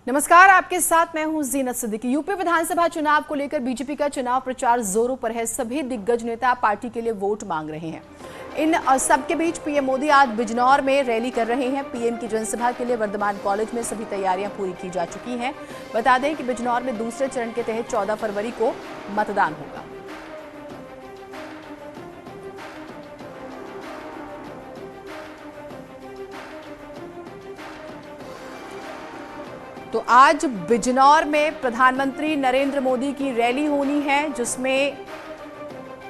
नमस्कार, आपके साथ मैं हूं जीनत सिद्दीकी। यूपी विधानसभा चुनाव को लेकर बीजेपी का चुनाव प्रचार जोरों पर है। सभी दिग्गज नेता पार्टी के लिए वोट मांग रहे हैं। इन सबके बीच पीएम मोदी आज बिजनौर में रैली कर रहे हैं। पीएम की जनसभा के लिए वर्धमान कॉलेज में सभी तैयारियां पूरी की जा चुकी हैं। बता दें कि बिजनौर में दूसरे चरण के तहत 14 फरवरी को मतदान होगा। तो आज बिजनौर में प्रधानमंत्री नरेंद्र मोदी की रैली होनी है, जिसमें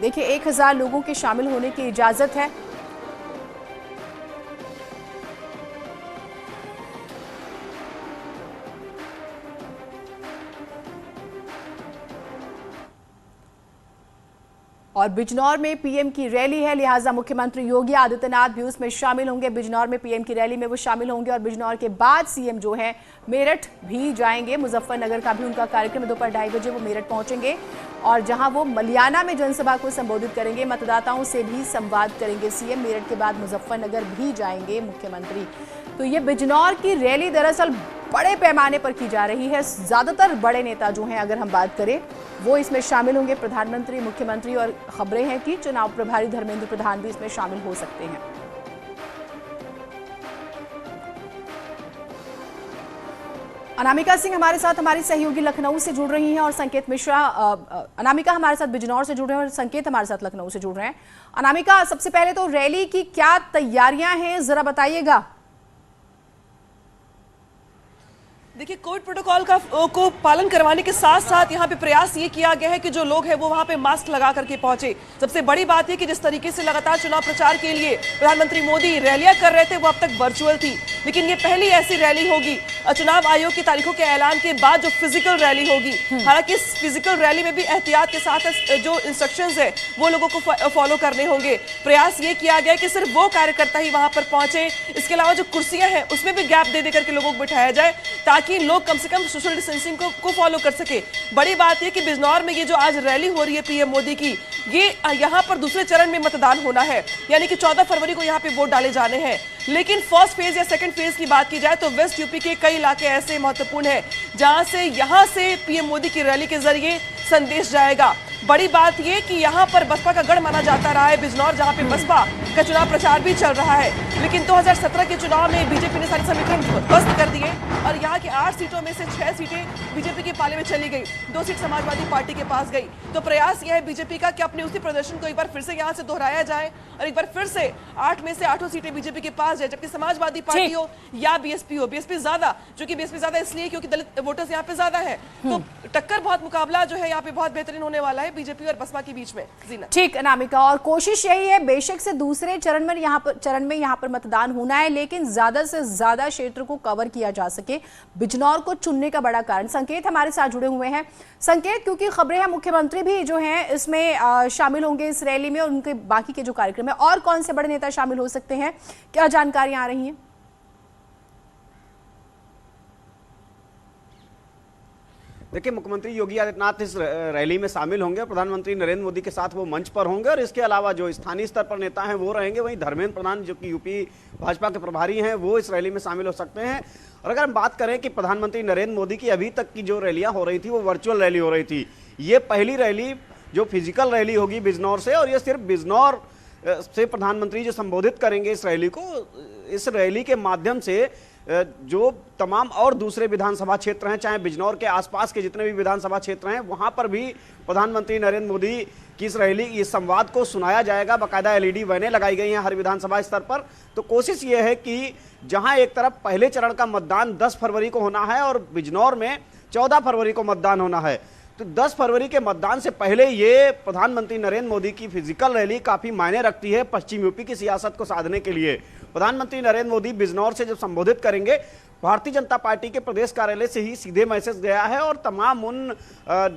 देखिए 1000 लोगों के शामिल होने की इजाजत है। और बिजनौर में पीएम की रैली है, लिहाजा मुख्यमंत्री योगी आदित्यनाथ भी उसमें शामिल होंगे। बिजनौर में पीएम की रैली में वो शामिल होंगे और बिजनौर के बाद सीएम जो है मेरठ भी जाएंगे। मुजफ्फरनगर का भी उनका कार्यक्रम, दोपहर 2:30 बजे वो मेरठ पहुंचेंगे और जहां वो मलियाना में जनसभा को संबोधित करेंगे। मतदाताओं से भी संवाद करेंगे सीएम। मेरठ के बाद मुजफ्फरनगर भी जाएंगे मुख्यमंत्री। तो ये बिजनौर की रैली दरअसल बड़े पैमाने पर की जा रही है। ज्यादातर बड़े नेता जो हैं, अगर हम बात करें, वो इसमें शामिल होंगे, प्रधानमंत्री, मुख्यमंत्री, और खबरें हैं कि चुनाव प्रभारी धर्मेंद्र प्रधान भी इसमें शामिल हो सकते हैं। अनामिका सिंह हमारे साथ, हमारी सहयोगी लखनऊ से जुड़ रही हैं, और संकेत मिश्रा। अनामिका हमारे साथ बिजनौर से जुड़ रहे हैं और संकेत हमारे साथ लखनऊ से जुड़ रहे हैं। अनामिका, सबसे पहले तो रैली की क्या तैयारियां हैं, जरा बताइएगा। देखिए, कोविड प्रोटोकॉल को पालन करवाने के साथ साथ यहाँ पे प्रयास ये किया गया है कि जो लोग हैं वो वहाँ पे मास्क लगा करके पहुंचे। सबसे बड़ी बात है कि जिस तरीके से लगातार चुनाव प्रचार के लिए प्रधानमंत्री मोदी रैलियां कर रहे थे, वो अब तक वर्चुअल थी, लेकिन ये पहली ऐसी रैली होगी चुनाव आयोग की तारीखों के ऐलान के बाद जो फिजिकल रैली होगी। हालांकि इस फिजिकल रैली में भी एहतियात के साथ जो इंस्ट्रक्शंस है वो लोगों को फॉलो करने होंगे। प्रयास ये किया गया कि सिर्फ वो कार्यकर्ता ही वहां पर पहुंचे। इसके अलावा जो कुर्सियां हैं उसमें भी गैप दे करके लोगों को बिठाया जाए, ताकि लोग कम से कम सोशल डिस्टेंसिंग को फॉलो कर सके। बड़ी बात यह कि बिजनौर में ये जो आज रैली हो रही है पीएम मोदी की, ये यहाँ पर दूसरे चरण में मतदान होना है, यानी कि 14 फरवरी को यहाँ पे वोट डाले जाने हैं। लेकिन फर्स्ट फेज या सेकंड फेज की बात की जाए तो वेस्ट यूपी के कई इलाके ऐसे महत्वपूर्ण हैं जहां से यहां से पीएम मोदी की रैली के जरिए संदेश जाएगा। बड़ी बात यह कि यहां पर बसपा का गढ़ माना जाता रहा है बिजनौर, जहां पे बसपा का चुनाव प्रचार भी चल रहा है। लेकिन 2017 के चुनाव में बीजेपी ने सारे समीकरण ध्वस्त कर दिए और यहाँ की 8 सीटों में से 6 सीटें बीजेपी के पाले में चली गई, 2 सीट समाजवादी पार्टी के पास गई। तो प्रयास यह है बीजेपी का कि अपने उसी प्रदर्शन को एक बार फिर से यहाँ से दोहराया जाए और एक बार फिर से 8 में से 8 सीटें बीजेपी के पास जाए, जबकि समाजवादी पार्टी हो या बीएसपी हो। बीएसपी ज्यादा, जो कि बीएसपी ज्यादा इसलिए क्योंकि दलित वोटर्स यहाँ पे ज्यादा है। तो टक्कर, बहुत मुकाबला जो है यहाँ पे बहुत बेहतरीन होने वाला है बीजेपी और बसपा के बीच में। ठीक अनामिका, और कोशिश यही है बेशक से दूसरे चरण में यहाँ पर मतदान होना है, लेकिन ज्यादा से ज्यादा क्षेत्र को कवर किया जा सके। बिजनौर को चुनने का बड़ा कारण। संकेत हमारे साथ जुड़े हुए हैं। संकेत, क्योंकि खबरें हैं मुख्यमंत्री भी जो हैं इसमें शामिल होंगे इस रैली में, और उनके बाकी के जो कार्यक्रम है, और कौन से बड़े नेता शामिल हो सकते हैं, क्या जानकारियां आ रही हैं? देखिए, मुख्यमंत्री योगी आदित्यनाथ इस रैली में शामिल होंगे। प्रधानमंत्री नरेंद्र मोदी के साथ वो मंच पर होंगे और इसके अलावा जो स्थानीय स्तर पर नेता हैं वो रहेंगे। वहीं धर्मेंद्र प्रधान, जो कि यूपी भाजपा के प्रभारी हैं, वो इस रैली में शामिल हो सकते हैं। और अगर हम बात करें कि प्रधानमंत्री नरेंद्र मोदी की अभी तक की जो रैलियां हो रही थी वो वर्चुअल रैली हो रही थी, ये पहली रैली जो फिजिकल रैली होगी बिजनौर से, और ये सिर्फ बिजनौर से प्रधानमंत्री जो संबोधित करेंगे इस रैली को, इस रैली के माध्यम से जो तमाम और दूसरे विधानसभा क्षेत्र हैं, चाहे बिजनौर के आसपास के जितने भी विधानसभा क्षेत्र हैं, वहां पर भी प्रधानमंत्री नरेंद्र मोदी की इस रैली, इस संवाद को सुनाया जाएगा। बाकायदा एलईडी वैनें लगाई गई हैं हर विधानसभा स्तर पर। तो कोशिश ये है कि जहां एक तरफ पहले चरण का मतदान 10 फरवरी को होना है और बिजनौर में 14 फरवरी को मतदान होना है, तो 10 फरवरी के मतदान से पहले ये प्रधानमंत्री नरेंद्र मोदी की फिजिकल रैली काफी मायने रखती है पश्चिम यूपी की सियासत को साधने के लिए। प्रधानमंत्री नरेंद्र मोदी बिजनौर से जब संबोधित करेंगे, भारतीय जनता पार्टी के प्रदेश कार्यालय से ही सीधे मैसेज गया है और तमाम उन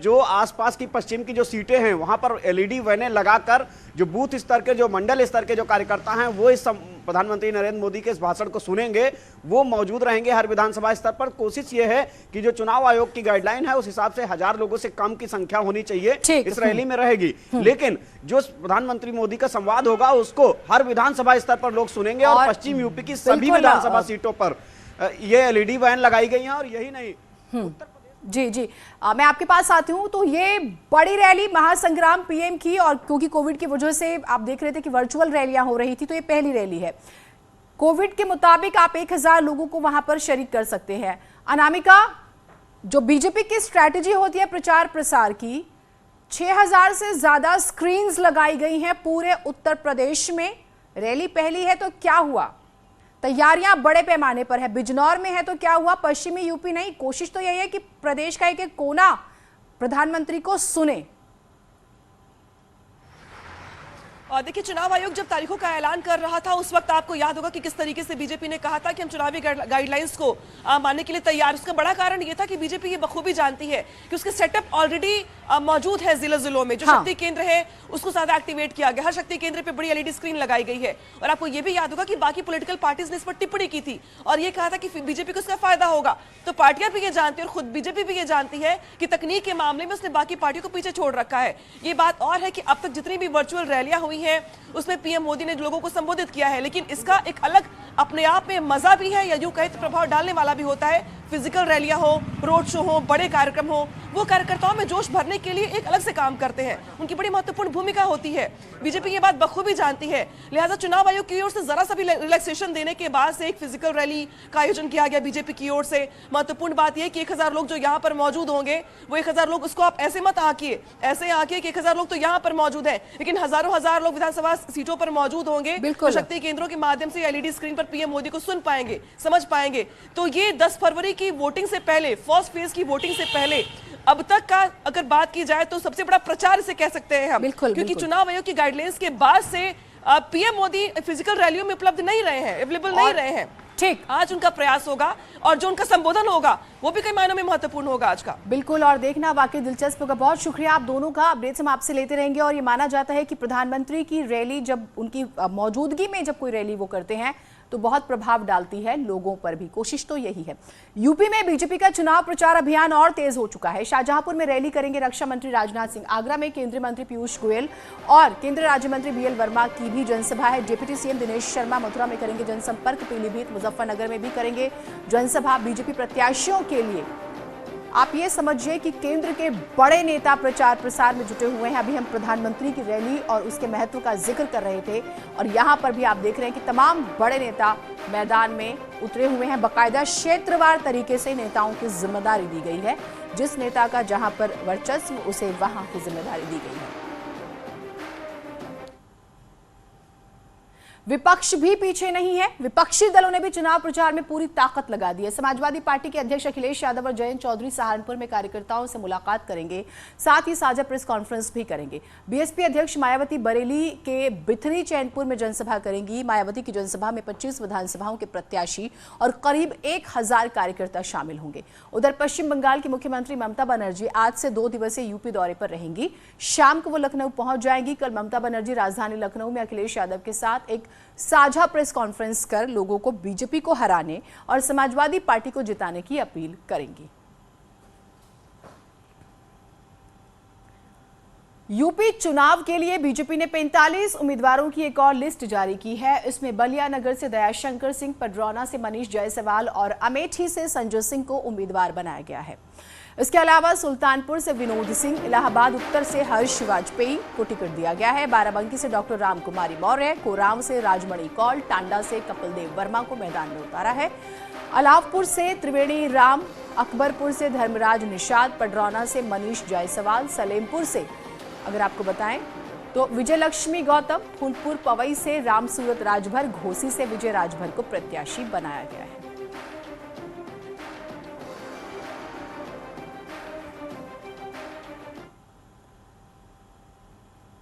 जो आसपास की पश्चिम की जो सीटें हैं वहां पर एलईडी वैनें लगाकर जो बूथ स्तर के, जो मंडल स्तर के जो कार्यकर्ता हैं वो इस प्रधानमंत्री नरेंद्र मोदी के इस भाषण को सुनेंगे, वो मौजूद रहेंगे हर विधानसभा स्तर पर। कोशिश ये है कि जो चुनाव आयोग की गाइडलाइन है उस हिसाब से 1000 लोगों से कम की संख्या होनी चाहिए इस रैली में रहेगी। लेकिन जो प्रधानमंत्री मोदी का संवाद होगा उसको हर विधानसभा स्तर पर लोग सुनेंगे और पश्चिम यूपी की सभी विधानसभा सीटों पर ये एलईडी वैन लगाई गई हैं। और यही नहीं, जी जी, मैं आपके पास आती हूँ। तो ये बड़ी रैली महासंग्राम पीएम की, और क्योंकि कोविड की वजह से आप देख रहे थे कि वर्चुअल रैलियां हो रही थी, तो ये पहली रैली है। कोविड के मुताबिक आप 1000 लोगों को वहां पर शरीक कर सकते हैं। अनामिका, जो बीजेपी की स्ट्रैटेजी होती है प्रचार प्रसार की, 6000 से ज्यादा स्क्रीन्स लगाई गई हैं पूरे उत्तर प्रदेश में। रैली पहली है तो क्या हुआ? तैयारियां बड़े पैमाने पर है। बिजनौर में है तो क्या हुआ? पश्चिमी यूपी नहीं, कोशिश तो यही है कि प्रदेश का एक एक कोना प्रधानमंत्री को सुने। और देखिए, चुनाव आयोग जब तारीखों का ऐलान कर रहा था उस वक्त आपको याद होगा कि किस तरीके से बीजेपी ने कहा था कि हम चुनावी गाइडलाइंस को मानने के लिए तैयार। उसका बड़ा कारण यह था कि बीजेपी ये बखूबी जानती है कि उसके सेटअप ऑलरेडी मौजूद है जिलों में। जो शक्ति केंद्र है उसको ज्यादा एक्टिवेट किया गया। हर शक्ति केंद्र पे बड़ी एलईडी स्क्रीन लगाई गई है। और आपको यह भी याद होगा कि बाकी पॉलिटिकल पार्टीज ने इस पर टिप्पणी की थी और यह कहा था कि बीजेपी को इसका फायदा होगा। तो पार्टियां भी ये जानती है और खुद बीजेपी भी ये जानती है कि तकनीक के मामले में उसने बाकी पार्टियों को पीछे छोड़ रखा है। ये बात और है कि अब तक जितनी भी वर्चुअल रैलियां हुई हैं उसमें पीएम मोदी ने लोगों को संबोधित किया है, लेकिन इसका एक अलग अपने आप में मजा भी है, या यूं कहे तो प्रभाव डालने वाला भी होता है। फिजिकल रैलियां हो, रोड शो हो, बड़े कार्यक्रम हो, वो कार्यकर्ताओं में जोश भरने के लिए एक अलग से काम करते हैं। उनकी बड़ी महत्वपूर्ण भूमिका होती है। बीजेपी ये बात बखूबी जानती है। लिहाजा चुनाव आयोग की ओर से जरा सा भी रिलैक्सेशन देने के बाद से एक फिजिकल रैली का आयोजन किया गया बीजेपी की ओर से। महत्वपूर्ण बात यह कि 1000 लोग जो यहाँ पर मौजूद होंगे, वो 1000 लोग, उसको आप ऐसे मत आंकिए, ऐसे आंकिए कि 1000 लोग तो यहाँ पर मौजूद हैं, लेकिन हजारों हजार लोग विधानसभा सीटों पर मौजूद होंगे। तो शक्ति केंद्रों के माध्यम से एलईडी स्क्रीन पर पीएम मोदी को सुन पाएंगे, समझ पाएंगे। तो ये 10 फरवरी की वोटिंग से पहले, फर्स्ट फेज की वोटिंग से पहले अब तक का अगर बात की जाए तो सबसे बड़ा प्रचार इसे कह सकते हैं हम। क्योंकि चुनाव आयोग की गाइडलाइंस के बाद से पीएम मोदी फिजिकल रैलियों में उपलब्ध नहीं रहे हैं, अवेलेबल नहीं रहे हैं। ठीक, आज उनका प्रयास होगा और जो उनका संबोधन होगा वो भी कई मायनों में महत्वपूर्ण होगा आज का। बिल्कुल, और देखना वाकई दिलचस्प होगा। बहुत शुक्रिया आप दोनों का। अपडेट्स हम आपसे लेते रहेंगे। और ये माना जाता है कि प्रधानमंत्री की रैली, जब उनकी मौजूदगी में जब कोई रैली वो करते हैं तो बहुत प्रभाव डालती है लोगों पर भी। कोशिश तो यही है। यूपी में बीजेपी का चुनाव प्रचार अभियान और तेज हो चुका है। शाहजहांपुर में रैली करेंगे रक्षा मंत्री राजनाथ सिंह। आगरा में केंद्रीय मंत्री पीयूष गोयल और केंद्रीय राज्य मंत्री बीएल वर्मा की भी जनसभा है। डिप्टी सीएम दिनेश शर्मा मथुरा में करेंगे जनसंपर्क। पीलीभीत, मुजफ्फरनगर में भी करेंगे जनसभा। बीजेपी प्रत्याशियों के लिए आप ये समझिए कि केंद्र के बड़े नेता प्रचार प्रसार में जुटे हुए हैं। अभी हम प्रधानमंत्री की रैली और उसके महत्व का जिक्र कर रहे थे, और यहाँ पर भी आप देख रहे हैं कि तमाम बड़े नेता मैदान में उतरे हुए हैं। बाकायदा क्षेत्रवार तरीके से नेताओं की जिम्मेदारी दी गई है। जिस नेता का जहां पर वर्चस्व, उसे वहां की जिम्मेदारी दी गई है। विपक्ष भी पीछे नहीं है। विपक्षी दलों ने भी चुनाव प्रचार में पूरी ताकत लगा दी है। समाजवादी पार्टी के अध्यक्ष अखिलेश यादव और जयंत चौधरी सहारनपुर में कार्यकर्ताओं से मुलाकात करेंगे, साथ ही साझा प्रेस कॉन्फ्रेंस भी करेंगे। बीएसपी अध्यक्ष मायावती बरेली के बिथरी चैनपुर में जनसभा करेंगी। मायावती की जनसभा में 25 विधानसभाओं के प्रत्याशी और करीब 1000 कार्यकर्ता शामिल होंगे। उधर पश्चिम बंगाल की मुख्यमंत्री ममता बनर्जी आज से 2 दिवसीय यूपी दौरे पर रहेंगी। शाम को वो लखनऊ पहुंच जाएंगी। कल ममता बनर्जी राजधानी लखनऊ में अखिलेश यादव के साथ एक साझा प्रेस कॉन्फ्रेंस कर लोगों को बीजेपी को हराने और समाजवादी पार्टी को जिताने की अपील करेंगी। यूपी चुनाव के लिए बीजेपी ने 45 उम्मीदवारों की एक और लिस्ट जारी की है। इसमें बलिया नगर से दयाशंकर सिंह, पडरौना से मनीष जायसवाल और अमेठी से संजय सिंह को उम्मीदवार बनाया गया है। इसके अलावा सुल्तानपुर से विनोद सिंह, इलाहाबाद उत्तर से हर्ष वाजपेयी को टिकट दिया गया है। बाराबंकी से डॉक्टर रामकुमारी मौर्य, कोराम से राजमणि कौल, टांडा से कपिल देव वर्मा को मैदान में उतारा है। अलावपुर से त्रिवेणी राम, अकबरपुर से धर्मराज निषाद, पडरौना से मनीष जायसवाल, सलेमपुर से अगर आपको बताएं तो विजय लक्ष्मी गौतम, फूलपुर पवई से रामसूरत राजभर, घोसी से विजय राजभर को प्रत्याशी बनाया गया है।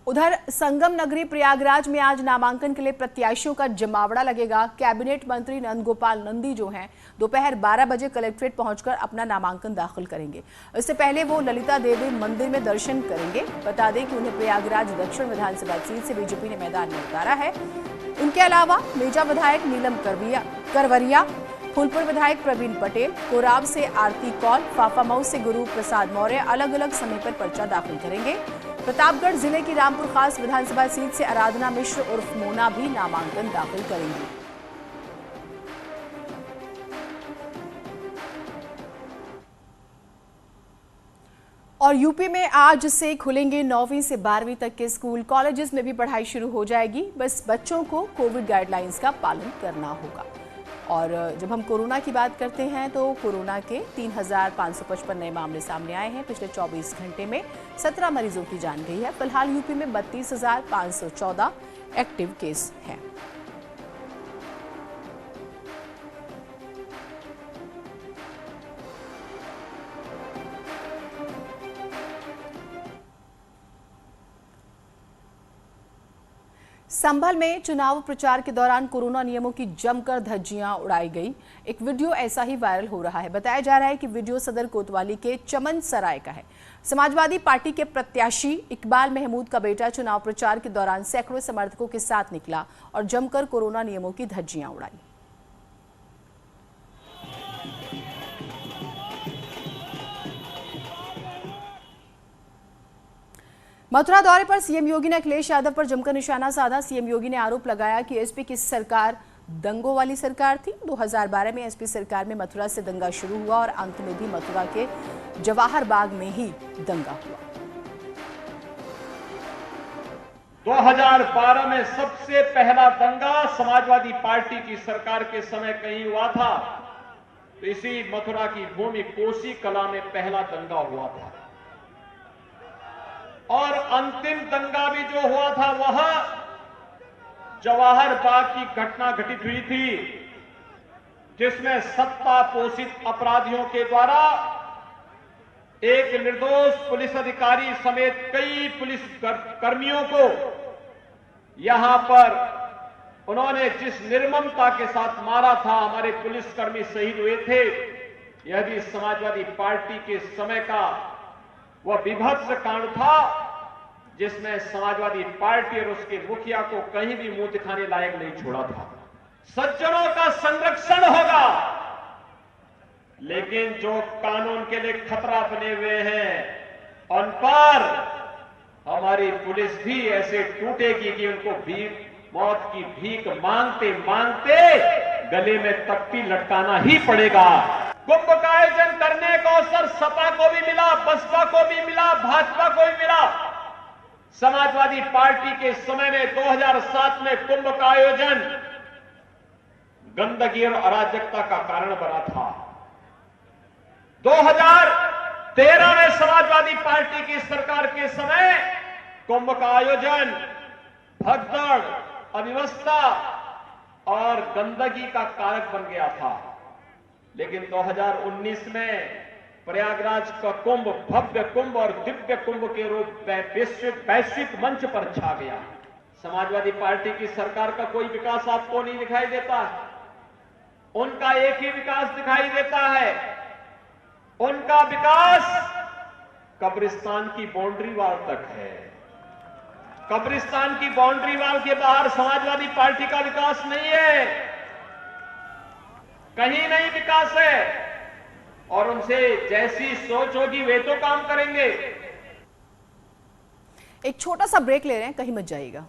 उधर संगम नगरी प्रयागराज में आज नामांकन के लिए प्रत्याशियों का जमावड़ा लगेगा। कैबिनेट मंत्री नंदगोपाल नंदी जो हैं दोपहर 12 बजे कलेक्ट्रेट पहुंचकर अपना नामांकन दाखिल करेंगे। इससे पहले वो ललिता देवी मंदिर में दर्शन करेंगे। बता दें कि उन्हें प्रयागराज दक्षिण विधानसभा सीट से बीजेपी ने मैदान में उतारा है। उनके अलावा मेजा विधायक नीलम करवरिया, फूलपुर विधायक प्रवीण पटेल, कोराब से आरती कौल, फाफामऊ से गुरु प्रसाद मौर्य अलग अलग समय पर पर्चा दाखिल करेंगे। प्रतापगढ़ जिले की रामपुर खास विधानसभा सीट से आराधना मिश्र उर्फ मोना भी नामांकन दाखिल करेंगी। और यूपी में आज से खुलेंगे 9वीं से 12वीं तक के स्कूल, कॉलेजेस में भी पढ़ाई शुरू हो जाएगी। बस बच्चों को कोविड गाइडलाइंस का पालन करना होगा। और जब हम कोरोना की बात करते हैं तो कोरोना के 3,555 नए मामले सामने आए हैं। पिछले 24 घंटे में 17 मरीजों की जान गई है। फिलहाल यूपी में 32,514 एक्टिव केस हैं। संभल में चुनाव प्रचार के दौरान कोरोना नियमों की जमकर धज्जियां उड़ाई गई। एक वीडियो ऐसा ही वायरल हो रहा है। बताया जा रहा है कि वीडियो सदर कोतवाली के चमन सराय का है। समाजवादी पार्टी के प्रत्याशी इकबाल महमूद का बेटा चुनाव प्रचार के दौरान सैकड़ों समर्थकों के साथ निकला और जमकर कोरोना नियमों की धज्जियां उड़ाई। मथुरा दौरे पर सीएम योगी ने अखिलेश यादव पर जमकर निशाना साधा। सीएम योगी ने आरोप लगाया कि एसपी की सरकार दंगों वाली सरकार थी। 2012 में एसपी सरकार में मथुरा से दंगा शुरू हुआ और अंत में भी मथुरा के जवाहर बाग में ही दंगा हुआ। 2012 में सबसे पहला दंगा समाजवादी पार्टी की सरकार के समय कहीं हुआ था, तो इसी मथुरा की भूमि कोसी कला में पहला दंगा हुआ था। और अंतिम दंगा भी जो हुआ था वह जवाहर बाग की घटना घटित हुई थी, जिसमें सत्ता पोषित अपराधियों के द्वारा एक निर्दोष पुलिस अधिकारी समेत कई पुलिस कर्मियों को यहां पर उन्होंने जिस निर्ममता के साथ मारा था, हमारे पुलिसकर्मी शहीद हुए थे। यह भी समाजवादी पार्टी के समय का वह विभत्स कांड था, जिसमें समाजवादी पार्टी और उसके मुखिया को कहीं भी मुंह दिखाने लायक नहीं छोड़ा था। सज्जनों का संरक्षण होगा, लेकिन जो कानून के लिए खतरा बने हुए हैं उन पर हमारी पुलिस भी ऐसे टूटेगी कि उनको भी मौत की भीख मांगते मांगते गले में तख्ती लटकाना ही पड़ेगा। कुंभ का आयोजन करने का अवसर सपा को भी मिला, बसपा को भी मिला, भाजपा को भी मिला। समाजवादी पार्टी के समय में 2007 में कुंभ का आयोजन गंदगी और अराजकता का कारण बना था। 2013 में समाजवादी पार्टी की सरकार के समय कुंभ का आयोजन भगदड़, अव्यवस्था और गंदगी का कारक बन गया था। लेकिन 2019 में प्रयागराज का कुंभ भव्य कुंभ और दिव्य कुंभ के रूप में वैश्विक मंच पर छा गया। समाजवादी पार्टी की सरकार का कोई विकास आपको नहीं दिखाई देता है। उनका एक ही विकास दिखाई देता है, उनका विकास कब्रिस्तान की बाउंड्री वाल तक है। कब्रिस्तान की बाउंड्री वाल के बाहर समाजवादी पार्टी का विकास नहीं है, कहीं नहीं विकास है। और उनसे जैसी सोच होगी वे तो काम करेंगे। एक छोटा सा ब्रेक ले रहे हैं, कहीं मत जाइएगा।